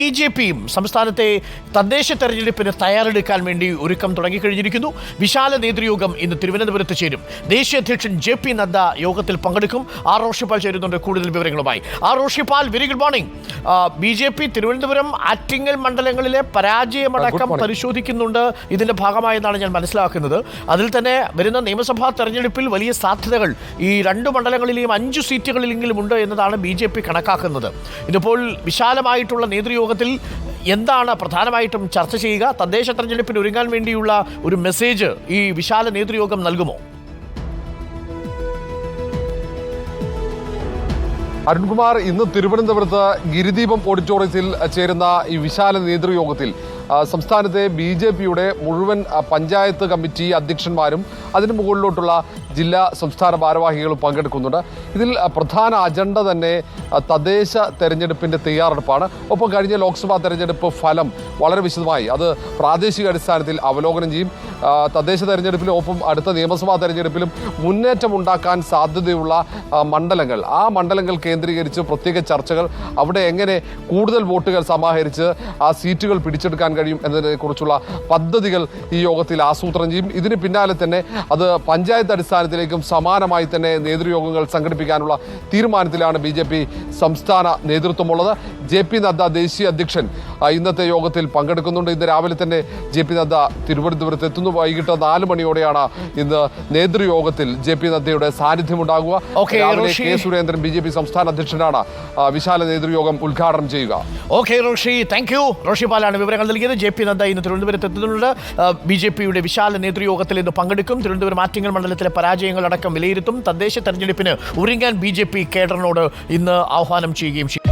ബിജെപിയും സംസ്ഥാനത്തെ തദ്ദേശ തെരഞ്ഞെടുപ്പിന് തയ്യാറെടുക്കാൻ വേണ്ടി ഒരുക്കം തുടങ്ങിക്കഴിഞ്ഞിരിക്കുന്നു. വിശാല നേതൃയോഗം ഇന്ന് തിരുവനന്തപുരത്ത് ചേരും. ദേശീയ അധ്യക്ഷൻ JP നദ്ദ യോഗത്തിൽ പങ്കെടുക്കും. ആർ റോഷിപ്പാൽ ചേരുന്നുണ്ട് കൂടുതൽ വിവരങ്ങളുമായി. R Roshipal, very good morning. BJP Thiruvananthapuram Attingal മണ്ഡലങ്ങളിലെ പരാജയമടക്കം പരിശോധിക്കുന്നുണ്ട് ഇതിന്റെ ഭാഗമായെന്നാണ് ഞാൻ മനസ്സിലാക്കുന്നത്. അതിൽ തന്നെ വരുന്ന നിയമസഭാ തെരഞ്ഞെടുപ്പിൽ വലിയ സാധ്യതകൾ ഈ രണ്ട് മണ്ഡലങ്ങളിലെയും 5 സീറ്റുകളിലെങ്കിലും ഉണ്ട് എന്നതാണ് BJP കണക്കാക്കുന്നത്. ഇതിപ്പോൾ വിശാലമായിട്ടുള്ള നേതൃയോഗത്തിൽ എന്താണ് പ്രധാനമായിട്ടും ചർച്ച ചെയ്യുക? തദ്ദേശ തെരഞ്ഞെടുപ്പിന് ഒരുങ്ങാൻ വേണ്ടിയുള്ള ഒരു മെസ്സേജ് ഈ വിശാല നേതൃയോഗം നൽകുമോ? അരുൺകുമാർ, ഇന്ന് തിരുവനന്തപുരത്ത് ഗിരിദീപം ഓഡിറ്റോറിയത്തിൽ ചേരുന്ന ഈ വിശാല നേതൃയോഗത്തിൽ സംസ്ഥാനത്തെ BJPയുടെ മുഴുവൻ പഞ്ചായത്ത് കമ്മിറ്റി അധ്യക്ഷന്മാരും അതിന് മുകളിലോട്ടുള്ള ജില്ലാ സംസ്ഥാന ഭാരവാഹികളും പങ്കെടുക്കുന്നുണ്ട്. ഇതിൽ പ്രധാന അജണ്ട തന്നെ തദ്ദേശ തെരഞ്ഞെടുപ്പിൻ്റെ തയ്യാറെടുപ്പാണ്. ഒപ്പം കഴിഞ്ഞ ലോക്സഭാ തെരഞ്ഞെടുപ്പ് ഫലം വളരെ വിശദമായി അത് പ്രാദേശിക അടിസ്ഥാനത്തിൽ അവലോകനം ചെയ്യും. തദ്ദേശ തെരഞ്ഞെടുപ്പിലും ഒപ്പം അടുത്ത നിയമസഭാ തെരഞ്ഞെടുപ്പിലും മുന്നേറ്റമുണ്ടാക്കാൻ സാധ്യതയുള്ള മണ്ഡലങ്ങൾ, ആ മണ്ഡലങ്ങൾ കേന്ദ്രീകരിച്ച് പ്രത്യേക ചർച്ചകൾ, അവിടെ എങ്ങനെ കൂടുതൽ വോട്ടുകൾ സമാഹരിച്ച് ആ സീറ്റുകൾ പിടിച്ചെടുക്കാൻ കഴിയും എന്നതിനെക്കുറിച്ചുള്ള പദ്ധതികൾ ഈ യോഗത്തിൽ ആസൂത്രണം ചെയ്യും. ഇതിന് പിന്നാലെ തന്നെ അത് പഞ്ചായത്ത് അടിസ്ഥാനത്തിലേക്കും സമാനമായി തന്നെ നേതൃയോഗങ്ങൾ സംഘടിപ്പിക്കാനുള്ള തീരുമാനത്തിലാണ് BJP സംസ്ഥാന നേതൃത്വമുള്ളത്. JP നദ്ദ ദേശീയ അധ്യക്ഷൻ ഇന്നത്തെ യോഗത്തിൽ പങ്കെടുക്കുന്നുണ്ട്. ഇന്ന് രാവിലെ തന്നെ JP നദ്ദ തിരുവനന്തപുരത്ത് എത്തുന്നു. വൈകിട്ട് 4 മണിയോടെയാണ് ഇന്ന് നേതൃയോഗത്തിൽ JP നദ്ദയുടെ സാന്നിധ്യമുണ്ടാകുക. രാവിലെ K സുരേന്ദ്രൻ BJP സംസ്ഥാന അധ്യക്ഷനാണ് വിശാല നേതൃയോഗം ഉദ്ഘാടനം ചെയ്യുക. Okay Roshi, thank you. Roshi പാലാണ് വിവരങ്ങൾ നൽകിയത്. JP നദ്ദ ഇന്ന് തിരുവനന്തപുരത്ത് എത്തുന്നുണ്ട്. BJPയുടെ വിശാല നേതൃയോഗത്തിൽ ഇന്ന് പങ്കെടുക്കും. തിരുവനന്തപുരം ആറ്റിങ്ങൽ മണ്ഡലത്തിലെ പരാജയങ്ങളടക്കം വിലയിരുത്തും. തദ്ദേശ തെരഞ്ഞെടുപ്പിന് ഒരുങ്ങാൻ BJP കേഡറിനോട് ഇന്ന് ആഹ്വാനം ചെയ്യുകയും ചെയ്യും.